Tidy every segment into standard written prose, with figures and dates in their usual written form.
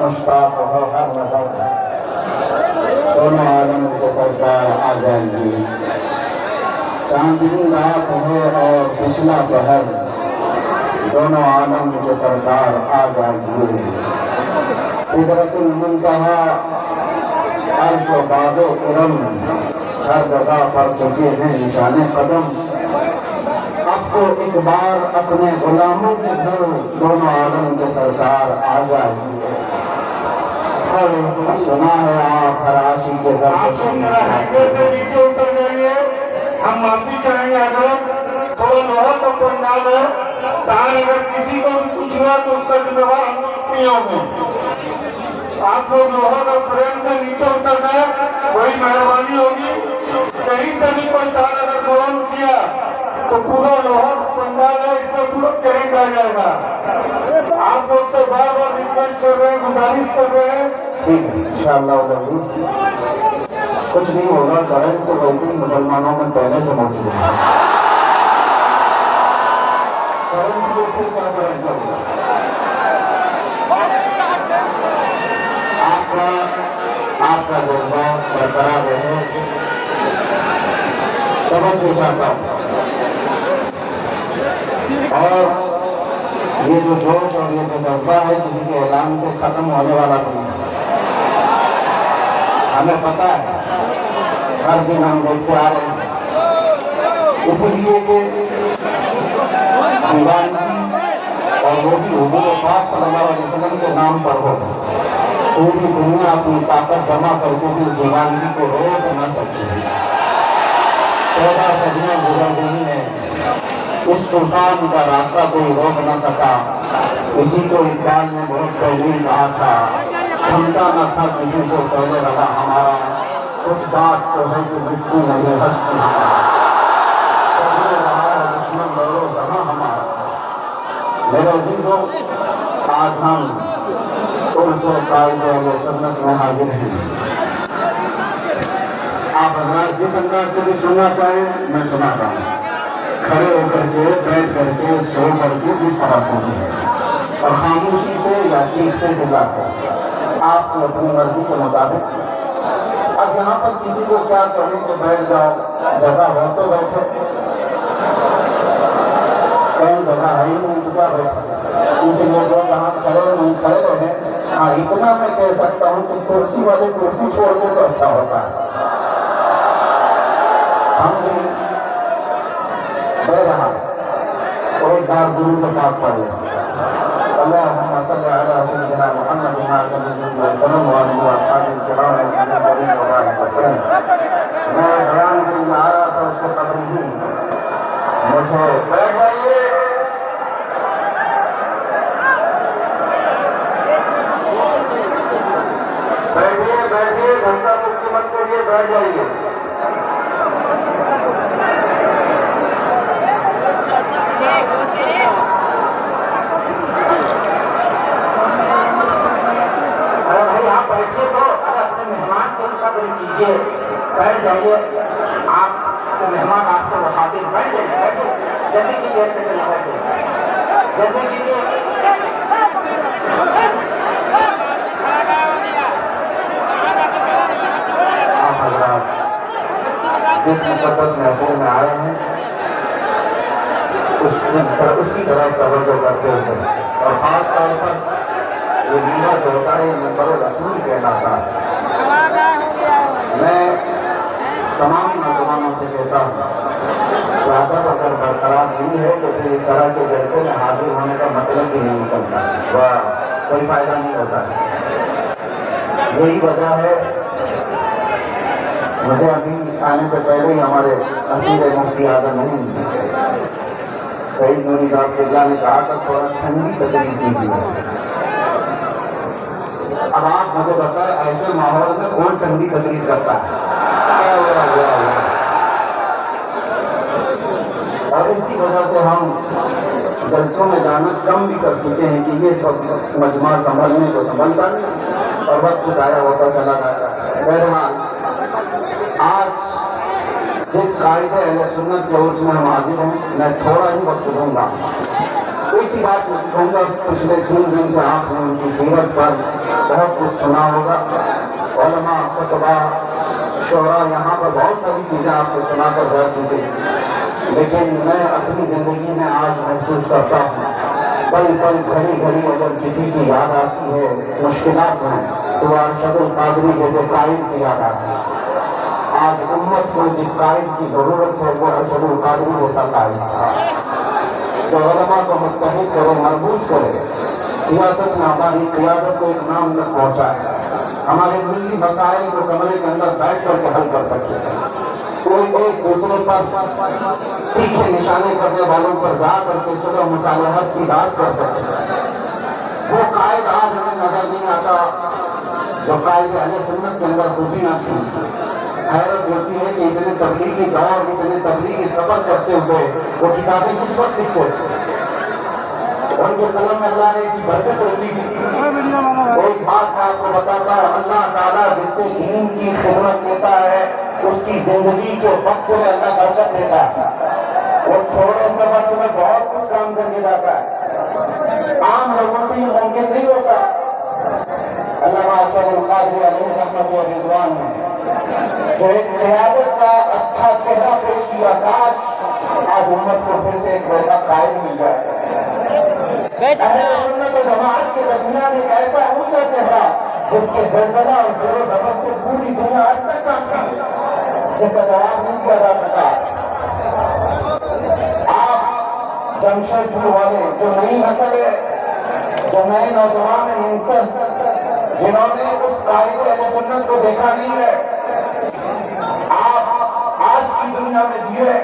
مشتاق ہو ہر نظر دونوں عالم کے سرکار آ جائیں گے چاندنی رات ہو اور پچھلا پہر دونوں عالم کے سرکار آ جائیں گے سدرۃ المنتہا عرش و باد و کرم ہر جگہ پر چکے ہیں نشان قدم اب تو ایک بار اپنے غلاموں کے گھر دونوں عالم کے سرکار آ جائیے سنا ہے آپ فراشی کے گھر سے نیچے اتر جائیں گے ہم معافی چاہیں گے حضرت تھوڑا لوہا کا پنڈال ہے تاکہ اگر کسی کو بھی کچھ ہوا تو اس کا ذمہ دار ہم نہیں ہوں گے آپ لوگ لوہا کا فریم سے نیچے اتر جائیں وہی مہربانی ہوگی کہیں سے بھی کوئی تار اگر قرآن کیا تو پورا لوہا پنڈال ہے اس میں پورا کرنٹ آ جائے گا آپ لوگ سے بار بار ریکویسٹ کر رہے ہیں گزارش کر رہے ہیں ٹھیک ہے انشاءاللہ کچھ نہیں ہوگا کرنٹ تو ویسے ہی مسلمانوں میں پہلے سے موجود ہے کرنٹ کو پھر کیا کرنٹ ہوگا آپ کا جذبہ برقرار رہے توجہ چاہتا ہوں اور یہ جو جوش اور یہ جو جذبہ ہے کسی کے اعلان سے ختم ہونے والا نہیں ہمیں پتہ ہے ہر دن ہم دیکھتے آ رہے ہیں اس لیے کہ دیوانگی اور وہ بھی حضور پاک صلی اللہ علیہ وسلم کے نام پر ہو پوری دنیا اپنی طاقت جمع کر کے بھی دیوانگی کو روک نہ سکتی 14 صدیاں گزر گئی ہیں اس طوفان کا راستہ کوئی روک نہ سکا اسی کو اقبال نے بہت پہلے کہا تھا تھمتا نہ تھا کسی سے سہلے رہا ہمارا کچھ بات تو ہے کہ مٹی نہیں ہستی ہمارا سہلے رہا ہے دشمن دورو زہاں ہمارا میرے عزیزوں آج ہم ان سے قائد اہل سنت میں حاضر ہیں آپ حضرات جس انداز سے بھی سننا چاہیں میں سناتا ہوں کھڑے ہو کر کے بیٹھ کر کے سو کر کے جس طرح سے اور خاموشی سے یا چیختے چلاتے آپ کی اپنی مرضی کے مطابق اب یہاں پر کسی کو کیا کہیں کہ بیٹھ جاؤ جگہ ہو تو بیٹھے کہیں جگہ ہے ہی نہیں تو کیا بیٹھے اس لیے جو جہاں کھڑے نہیں کھڑے رہے ہاں اتنا میں کہہ سکتا ہوں کہ کرسی والے کرسی چھوڑ دے تو اچھا ہوتا ہے ہم بھی بہرحال اور ایک بار درود پاک پڑھ لیں اللہم صلی علی سیدنا محمد وعلیہ وآلہ الکرام وسلم میں بیان دن آ رہا تھا اس سے قبل ہی مجھے بیٹھ جائیے بیٹھیے گھنٹہ مکتی مت کریے بیٹھ جائیے کیجیے بیٹھ جائیے آپ مہمان آپ سے مخاطب بیٹھ جائیے بیٹھے جلدی کیجیے ایک سیکنڈ بیٹھے جلدی کیجیے آپ حضرات جس مقدس محفل میں آئے ہیں اس کی طرف توجہ کرتے ہوئے اور خاص طور پر یہ ممبر جو ہوتا ہے یہ ممبر رسول کہلاتا ہے میں تمام نوجوانوں سے کہتا ہوں کہ عادت اگر برقرار نہیں ہے تو پھر اس طرح کے جلسے میں حاضر ہونے کا مطلب بھی نہیں نکلتا کوئی فائدہ نہیں ہوتا یہی وجہ ہے مجھے ابھی آنے سے پہلے ہی ہمارے اسیر مفتی اعظم سعید نوری صاحب قبلہ نے کہا کہ تھوڑا ٹھنڈی تقریر کیجیے اب آپ مجھے بتائیں ایسے ماحول میں کون ٹھنڈی تقریر کرتا ہے اور اسی وجہ سے ہم جلسوں میں جانا کم بھی کر چکے ہیں کہ یہ مجمع سنبھلنے کو سنبھلتا نہیں اور وقت ضائع ہوتا چلا جائے گا بہرحال آج جس قائد اہل سنت کے عرص میں ہم حاضر ہیں میں تھوڑا ہی وقت دوں گا ایک سی بات کہوں گا، پچھلے 3 دن سے آپ نے ان کی سیرت پر بہت کچھ سنا ہوگا، علماء، خطبہ، شعراء، یہاں پر بہت ساری چیزیں آپ کو سنا کر جا چکے ہیں، لیکن میں اپنی زندگی میں آج محسوس کرتا ہوں، پل پل گھڑی گھڑی اگر کسی کی یاد آتی ہے، مشکلات ہیں، تو ارشد القادری جیسے قائد کی یاد آتی ہے۔ آج امت کو جس قائد کی ضرورت ہے وہ ارشد القادری جیسا قائد تھا، جو علماء کو متحد کرے، مربوط کرے، سیاست میں ہماری قیادت کو ایک نام تک پہنچائے، ہمارے ملی مسائل کو کمرے کے اندر بیٹھ کر کے حل کر سکے، کوئی ایک دوسرے پر تیکھے نشانے کرنے والوں پر جا کر کے صلح و مصالحت کی بات کر سکے۔ وہ قائد آج ہمیں نظر نہیں آتا جو قائد اہل سنت کے اندر خوبی نہ تھی۔ حیرت ہوتی ہے کہ اتنے تبلیغی دور، اتنے تبلیغی سفر کرتے ہوئے وہ کتابیں کس وقت لکھتے تھے، ان کے قلم میں اللہ نے ایسی برکت رکھی تھی۔ ایک بات میں آپ کو بتاتا ہوں، اللہ تعالیٰ جس سے دین کی خدمت دیتا ہے اس کی زندگی کے وقت میں اللہ برکت دیتا ہے، وہ تھوڑے سے وقت میں بہت کچھ کام کر کے جاتا ہے، عام لوگوں سے یہ ممکن نہیں ہوتا۔ علامہ ارشد القادری علیہ رحمت و رضوان نے جو ایک قیادت کا اچھا چہرہ پیش کیا، کاش آج امت کو پھر سے ایک ویسا قائد مل جائے۔ اہل سنت و جماعت کے درمیان ایک ایسا اونچا چہرہ جس کے زلزلہ اور زیر و زبر سے پوری دنیا آج تک کانپتی، جس کا جواب نہیں دیا جا سکا۔ آپ جمشید پور والے، جو نئی نسل ہے، جو نئے نوجوان ہیں، جنہوں نے اس قائد اہل سنت کو دیکھا نہیں ہے، آپ آج کی دنیا میں جی رہے،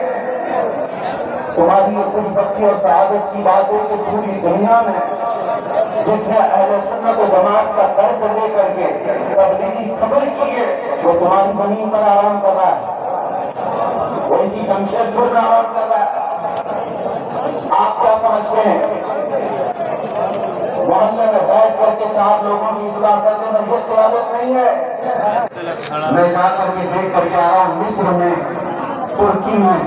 تمہاری یہ خوش بختی اور سعادت کی بات ہے کہ پوری دنیا میں جس نے اہل سنت و جماعت کا درد لے کر کے تبلیغی صبر کی ہے، وہ تمہاری زمین پر آرام کر رہا ہے، وہ اسی جمشید پور میں آرام کر رہا ہے۔ آپ کیا سمجھتے ہیں محلے میں بیٹھ کر کے 4 لوگوں کی اصلاح کر دینا یہ قیادت نہیں ہے؟ میں جا کر کے دیکھ کر کے آیا ہوں مصر میں، ترکی میں،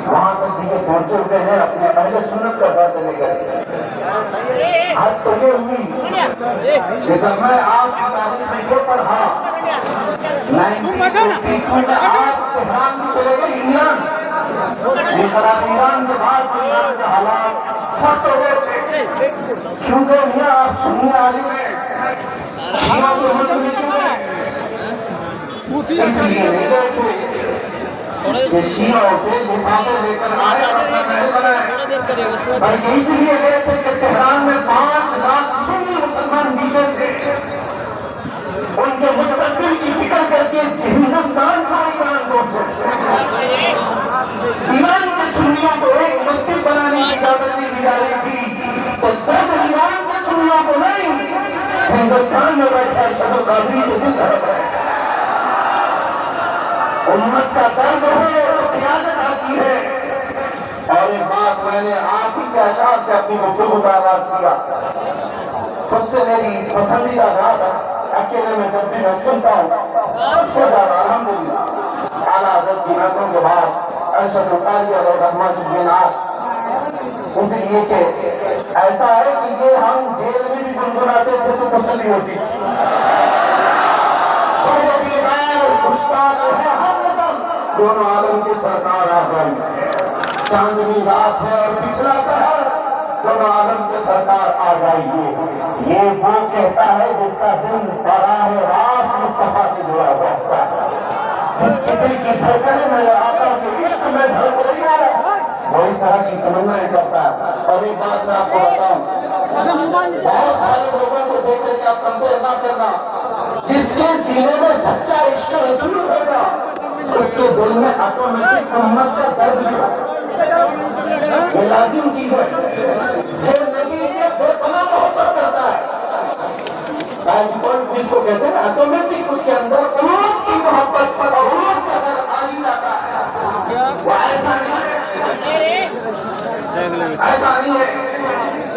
وہاں تک بھی یہ پہنچے ہوئے ہیں اپنے اہل سنت کا درد لے کر۔ حد تو یہ ہوئی کہ جب میں آپ کی تاریخ میں یہ پڑھا 1952 میں آپ تہران میں چلے گئے ایران، انقلاب ایران کے بعد ایران کے حالات سخت ہو گئے تھے، کیونکہ میاں آپ سنی عالم ہیں، شیعوں کے ملک میں کیوں ہیں؟ اس لیے نہیں گئے تھے کہ شیعوں سے لفافے لے کر آئے اور اپنا محل بنائے، بلکہ اس لیے گئے تھے کہ تہران میں 5 لاکھ سنی مسلمان جیتے تھے، ان کے مستقبل کی فکر کر کے ہندوستان سے ایران پہنچے، ایران کے سنیوں کو ایک مسجد بنانے کی اجازت نہیں دی جا رہی تھی، تو درد ایران کے سنیوں کو نہیں، ہندوستان میں بیٹھا ارشد القادری کو بھی درد ہے۔ امت کا درد ہے تو قیادت آتی ہے۔ اور ایک بات میں نے آپ ہی کے اشعار سے اپنی گفتگو کا آغاز کیا، سب سے میری پسندیدہ بات اکیلے میں جب بھی میں سنتا ہوں سب سے زیادہ الحمدللہ اعلیٰ حضرت کی نعتوں کے بعد ارشد القادری علیہ رحمت کی یہ نعت، اس لیے کہ ایسا ہے کہ یہ ہم جیل میں بھی گنگناتے تھے تو تسلی ہوتی تھی۔ دونوں عالم کے سرکار آ گئی، چاندنی رات ہے اور پچھلا پہر، دونوں عالم کے سرکار آ جائیے، یہ وہ کہتا ہے جس کا دل براہ راست مصطفیٰ سے جڑا ہوا ہوتا ہے، جس کے دل کی دھڑکنیں میرے آقا کے عشق میں دھڑک رہی ہے، وہ اس طرح کی تمنائیں کرتا ہے۔ اور ایک بات میں آپ کو بتاؤں، بہت سارے لوگوں کو دیکھ کر کے آپ کمپیئر نہ کرنا، جس کے سینے میں سچا عشق رسول ہوگا اس کے دل میں آٹومیٹک امت کا درد بھی ہوگا، یہ لازم چیز ہے۔ جو نبی سے بے پناہ محبت کرتا ہے، جس کو کہتے ہیں آٹومیٹک اس کے اندر امت کی محبت اور امت کا درد آ ہی جاتا ہے۔ وہ ایسا نہیں ہے، ایسا نہیں ہے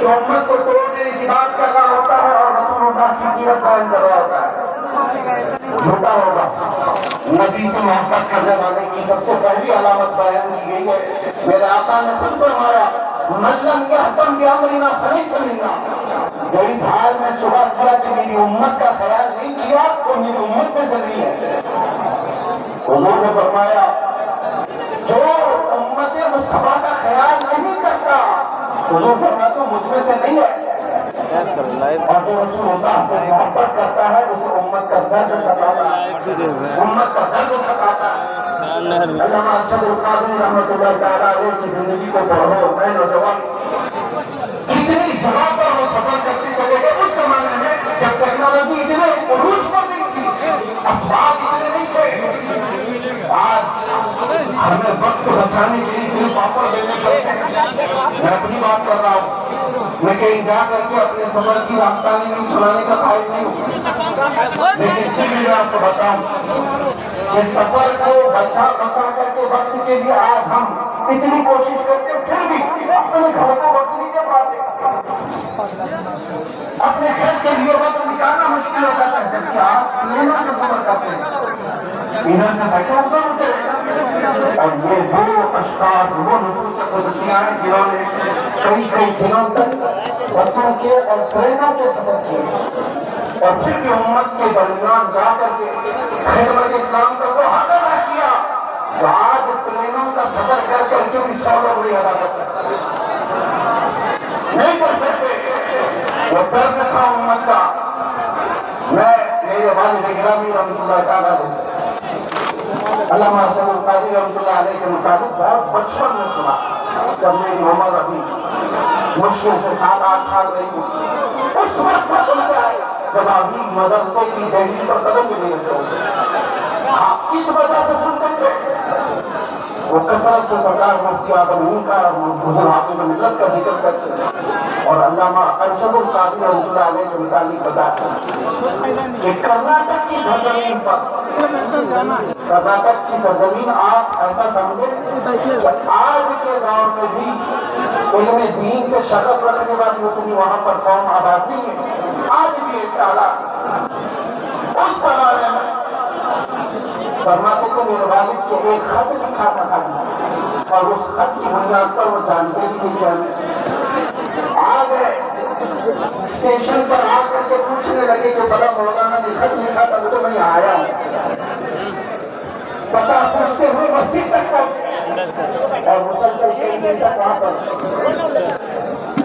کہ امت کو توڑنے کی بات کر رہا ہوتا ہے اور رسول اللہ کی سیرت بیان کر رہا ہوتا ہے، جھوٹا ہوگا۔ نبی سے محبت کرنے والے کی سب سے پہلی علامت بیان کی گئی ہے، میرے آقا نے خود فرمایا ملم یحکم بامرنا فلیس منا، جو اس حال میں صبح کیا کہ میری امت کا خیال نہیں کیا وہ میری امت میں سے نہیں ہے۔ حضور نے فرمایا جو امت مصطفیٰ کا خیال نہیں کرتا، حضور فرماتے ہیں مجھ میں سے نہیں ہے، اور جو رسول اللہ سے محبت کرتا ہے اسے امت کا درد ستاتا ہے، امت کا درد ستاتا ہے۔ علامہ ارشد القادری رحمۃ اللہ تعالیٰ علیہ کی زندگی کو پڑھو، میں نوجوان کتنی جگہ پر وہ سفر کرتے چلے گئے اس زمانے میں جب ٹیکنالوجی اتنے عروج پر نہیں تھی، اسباب اتنے نہیں تھے۔ آج ہمیں وقت بچانے کے لیے اتنے پاپڑ دینے پڑتے ہیں۔ میں اپنی بات کر رہا ہوں، میں کہیں جا کر کے اپنے سفر کی راستانی نہیں سنانے کا قائل نہیں ہوں، لیکن پھر بھی میں آپ کو بتاؤں کہ سفر کو بچا کر کے وقت کے لیے آج ہم اتنی کوشش کرتے پھر بھی اپنے گھر کو وقت نہیں دے پاتے، اپنے گھر کے لیے وقت نکالنا مشکل ہو جاتا ہے، جبکہ آپ پلینوں کا سفر کرتے ہیں، ادھر سے بیٹھے اوپر اٹھے، اور یہ وہ اشخاص وہ نفوس قدسیاں ہیں جنہوں نے کئی دنوں تک بسوں کے اور ٹرینوں کے سفر کیے، اور پھر بھی امت کے درمیان جا کر کے خدمت اسلام کا وہ حق ادا کیا جو آج پلینوں کا سفر کر کر کے بھی 100 لوگ نہیں ادا کر سکتے، نہیں کر سکتے۔ وہ درد تھا امت کا۔ میں میرے والد گرامی رحمۃ اللہ تعالیٰ علیہ سے علامہ ارشد القادری رحمۃ اللہ علیہ کے مطابق بہت بچپن میں سنا، جب میری عمر ابھی مشکل سے 7-8 سال رہی، اس وقت سے سنتے آئے جب ابھی مدرسے کی دہلیز پر قدم بھی نہیں رکھتے ہوتے۔ آپ کس وجہ سے سنتے تھے؟ وہ کثرت سے سرکار مفتی اعظم ہند کا حضور حافظ ملت کا ذکر کرتے ہیں، اور علامہ ارشد القادری رحمۃ اللہ علیہ کے متعلق بتاتے ہیں کہ کرناٹک کی سرزمین پر، کرناٹک کی سرزمین آپ ایسا سمجھیں کہ آج کے دور میں بھی علم دین سے شغف رکھنے والی اتنی وہاں پر قوم آباد نہیں ہے، آج بھی ایک حالات۔ اس زمانے میں فرماتے تھے میرے والد کے ایک خط لکھا تھا، اور اس خط کی بنیاد پر وہ جانتے بھی نہیں جانتے، آ گئے اسٹیشن پر آ کر کے پوچھنے لگے کہ بلا مولانا نے خط لکھا تھا، تو میں یہاں آیا ہوں، پتہ پوچھتے ہوئے مسجد تک پہنچے اور مسلسل کئی دن تک وہاں پر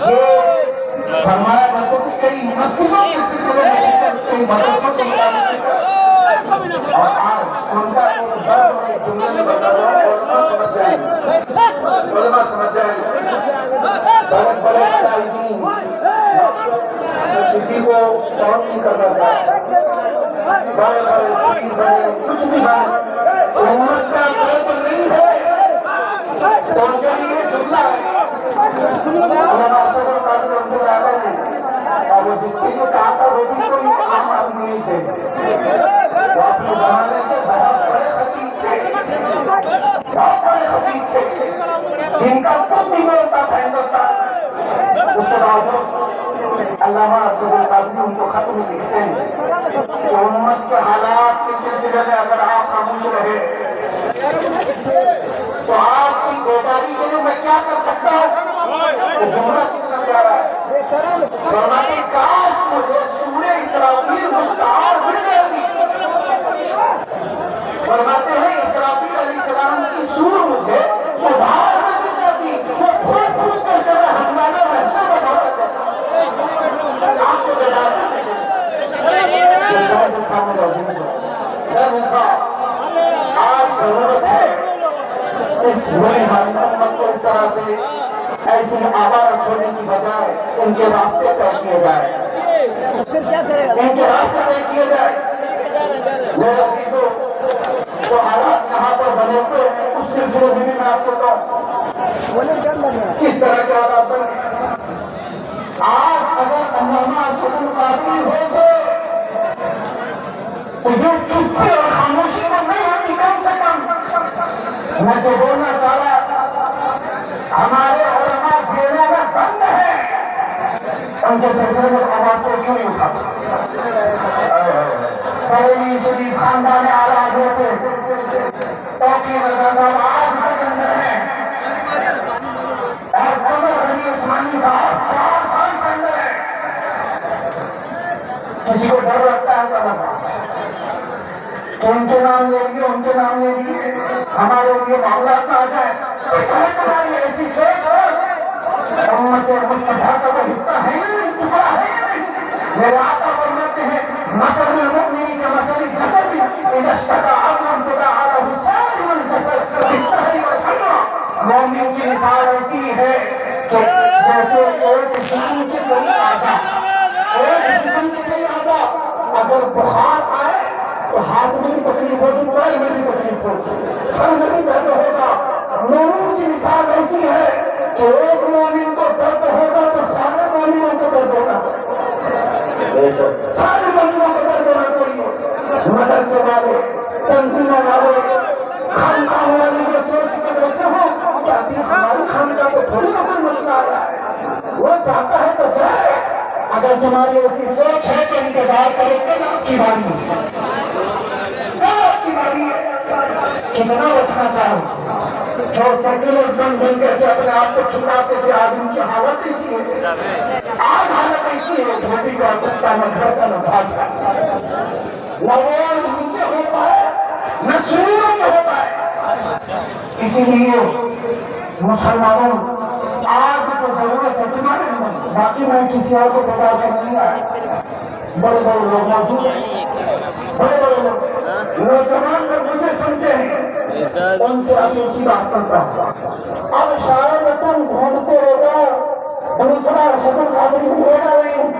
یہ فرمایا کرتے تھے کئی مسجدوں کے سلسلے میں کئی مدرسوں کے، اور آج ان کا ایک بڑا جملے میں بتا رہا ہوں، علماء سمجھ جائیں، بہت بڑے قائدین کسی کو کام نہیں کرنا چاہتے، بڑے بڑے کچھ بھی بات امت کا قلب نہیں ہے، تو ان کے لیے جملہ ہے علامہ ارشد القادری رحمۃ اللہ علیہ نے، اور وہ جس کے لیے کہا تھا وہ بھی کوئی عام آدمی نہیں تھے، وہ اپنے زمانے کے بہت بڑے خطیب تھے، بہت بڑے خطیب تھے جن کا خود بھی بولتا تھا ہندوستان۔ اس کے باوجود علامہ ارشد القادری ان کو خط میں لکھتے ہیں کہ امت کے حالات کے سلسلے میں اگر آپ خاموش رہے تو آپ کی بیداری کے لیے میں کیا کر سکتا ہوں؟ جملہ کتنا پیارا ہے، فرماتے کاش مجھے سورہ اسرافیل مستعار مل جاتی، فرماتے ہیں اسرافیل علیہ السلام کی سور مجھے ادھار میں مل جاتی، وہ پھوٹ پھوٹ کر کے ہنگامہ وحشت بتا دیتا، آپ کو بیدار کرتے ہیں۔ آج ضرورت ہے اس ہونے والی امت کو اس طرح سے ایسی آوارہ چھوڑنے کی بجائے ان کے راستے طے کیے جائے، ان کے راستے طے کیے جائے۔ میرے عزیزوں، جو حالات یہاں پر بنے ہوئے ہیں اس سلسلے میں بھی میں آپ سے کہوں کس طرح کے حالات بنے۔ آج اگر علامہ ارشد القادری ہوتے تو یہ چپی اور خاموشی کو نہیں ہوتی، کم سے کم میں جو بولنا چاہ رہا تھا، ہمارے علماء جیلوں میں بند ہیں، ان کے سلسلے میں آواز کو کیوں نہیں اٹھاتے؟ بریلی شریف خاندان آزاد ہوتے توقیر نظر آج تک اندر ہیں، اور کسی کو ڈر لگتا ہے تو الگ بات کہ ان کے نام لے لیے ان کے نام لے لیے ہمارے لیے معاملات میں آ جائے تو تمہاری ایسی سوچ ہو امت مصطفیٰ کا وہ حصہ ہے یا نہیں ٹکڑا ہے یا نہیں میرے آقا فرماتے ہیں مثل المؤمن كمثل الجسد اذا اشتكى عضو تداعى له سائر الجسد بالسهر والحمى مومن کی مثال ایسی ہے کہ جیسے ایک جسم کے کئی اعضاء اگر بخار آئے تو ہاتھ میں بھی تکلیف ہوگی پیر میں بھی تکلیف ہوگی سر میں بھی درد ہوگا مومن کی مثال ایسی ہے کہ ایک مومن کو درد ہوگا تو سارے مومنوں کو درد ہونا چاہیے سارے مومنوں کو درد ہونا چاہیے مدرسے والے تنظیموں والے خانقاہ والے یہ سوچ کے بیٹھے ہوں کہ ابھی ہماری خانقاہ کو تھوڑی نا کوئی مسئلہ آیا ہے وہ چاہتا ہے تو جائے اگر تمہاری ایسی سوچ ہے تو انتظار کرو کل آپ کی باری ہے کل آپ کی باری ہے کتنا بچنا چاہو جو سیکولر بن کر کے اپنے آپ کو چھپاتے تھے آج ان کی حالت ایسی ہے آج حالت ایسی ہے دھوبی کا کتا نہ گھر کا نہ بھاگ کا نہ وہ نیچے ہو پائے نہ سوروں میں ہو پائے اسی لیے مسلمانوں آج جو ضرورت ہے تمہارے نہیں باقی میں کسی اور کو بیدار کرنے نہیں آیا بڑے بڑے لوگ موجود ہیں بڑے بڑے لوگ نوجوان لوگ مجھے سنتے ہیں ان سے اب ایک ہی بات کرتا ہوں اب شاید تم ڈھونڈتے رہ جاؤ دوسرا شکل قادری ملے گا نہیں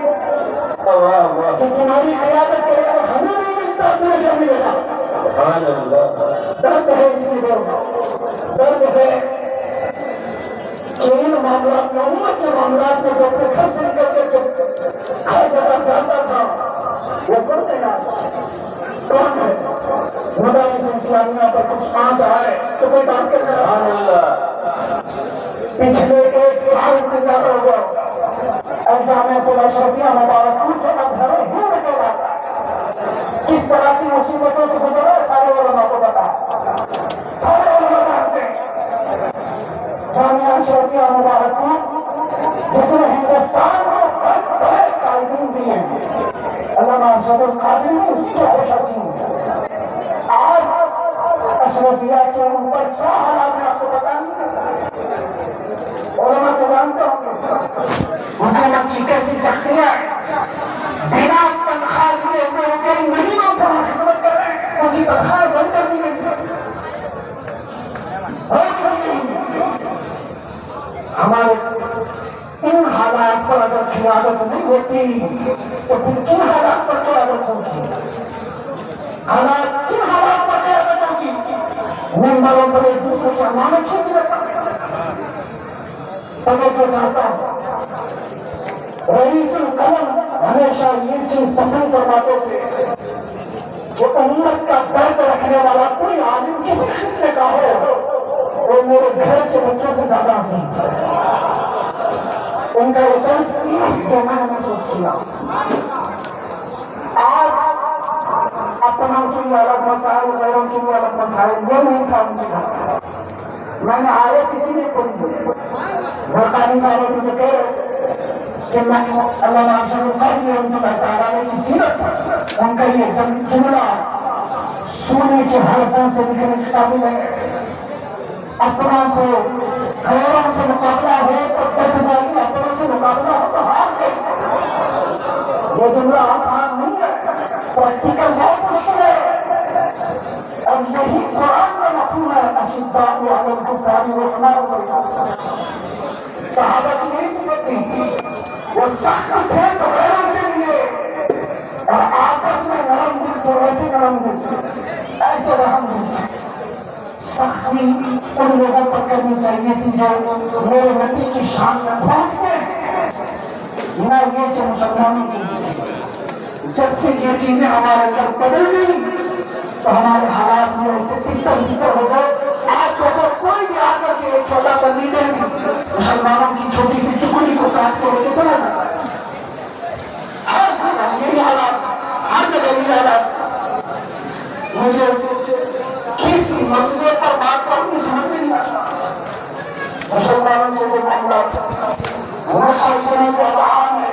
کہ تمہاری قیادت کرے گا ہمیں نہیں ملتا تمہیں کیا ملے گا درد ہے اس کی درد ہے کہ ان معاملات میں امت کے معاملات میں جو اپنے گھر سے نکل کر ہر جگہ جاتا تھا وہ کرتے ہیں آج کون ہے مدارس اسلامیہ پر کچھ آج آئے تو کوئی بات کرنے رہا پچھلے ایک سال سے زیادہ ہوا جامعۃ الاشرفیہ مبارکپور جو ازہر ہند کے علاقہ کس طرح کی مصیبتوں سے گزرا سارے علماء کو بتا سارے علماء جانتے ہیں جامعہ اشرفیہ مبارکپور جس نے ہندوستان کو بڑے قائدین دیے ہیں علامہ ارشد القادری نے اسی کو خوش چیز ہے آج اشرفیہ کے اوپر کیا حالات ہے آپ کو پتا نہیں علماء کو جانتے ہوں گے حکومت کی کیسی سختیاں بنا تنخواہ دیے ہوئے وہ کئی مہینوں سے خدمت کر رہے ہیں ان کی تنخواہ بند کر دی گئی ہمارے ان حالات پر اگر قیادت نہیں ہوتی تو پھر کن حالات پر قیادت ہوگی حالات کن حالات پر قیادت ہوگی ممبروں پر ایک دوسرے کے امانت کھینچ لیتا توجہ چاہتا ہوں رئیس القلم ہمیشہ یہ چیز پسند کرواتے تھے کہ امت کا درد رکھنے والا کوئی عالم کسی خطے کا ہو وہ میرے گھر کے بچوں سے زیادہ عزیز ہے ان کا یہ درد جو میں نے محسوس کیا آج اپنوں کے لیے الگ مسائل غیروں کے لیے الگ مسائل یہ نہیں تھا ان کے گھر میں نے آیت کسی نے پڑھی زرقانی صاحب بھی جو کہہ رہے تھے کہ میں علامہ ارشد القادری رحمۃ اللہ تعالیٰ کی سیرت ان کا یہ جملہ سونے کے حرفوں سے لکھنے کے قابل ہے اپنوں سے غیروں سے مقابلہ ہو تو ڈٹ جائیے اپنوں سے مقابلہ ہو تو ہار گئی یہ جملہ آسان نہیں ہے پریکٹیکل بہت مشکل ہے اور یہی قرآن میں مفہوم ہے اشداء علی الکفار رحماء بینہم صحابہ کی یہی صفت تھی وہ سخت تھے تو غیروں کے لیے اور آپس میں نرم دل تو ایسے نرم دل ایسے رحم دل سختی ان لوگوں پر کرنی چاہیے تھی جو میرے نبی کی شان میں پہنچتے ہیں نہ یہ کہ مسلمانوں کی جب سے یہ چیزیں ہمارے اندر بدل گئی تو ہمارے حالات میں ایسے تیتر ہو گئے آج اگر کوئی بھی آ کر کے ایک چھوٹا سا لیڈر مسلمانوں کی چھوٹی سی ٹکڑی کو کاٹ کے لے کے چلا جاتا ہے ہر جگہ یہی حالات ہر جگہ یہی حالات مجھے کسی مسئلے پر بات کرنی سمجھ نہیں آتا مسلمانوں کے جو معاملات نشہ سے زیادہ عام ہے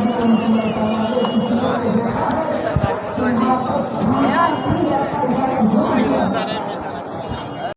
Thank you.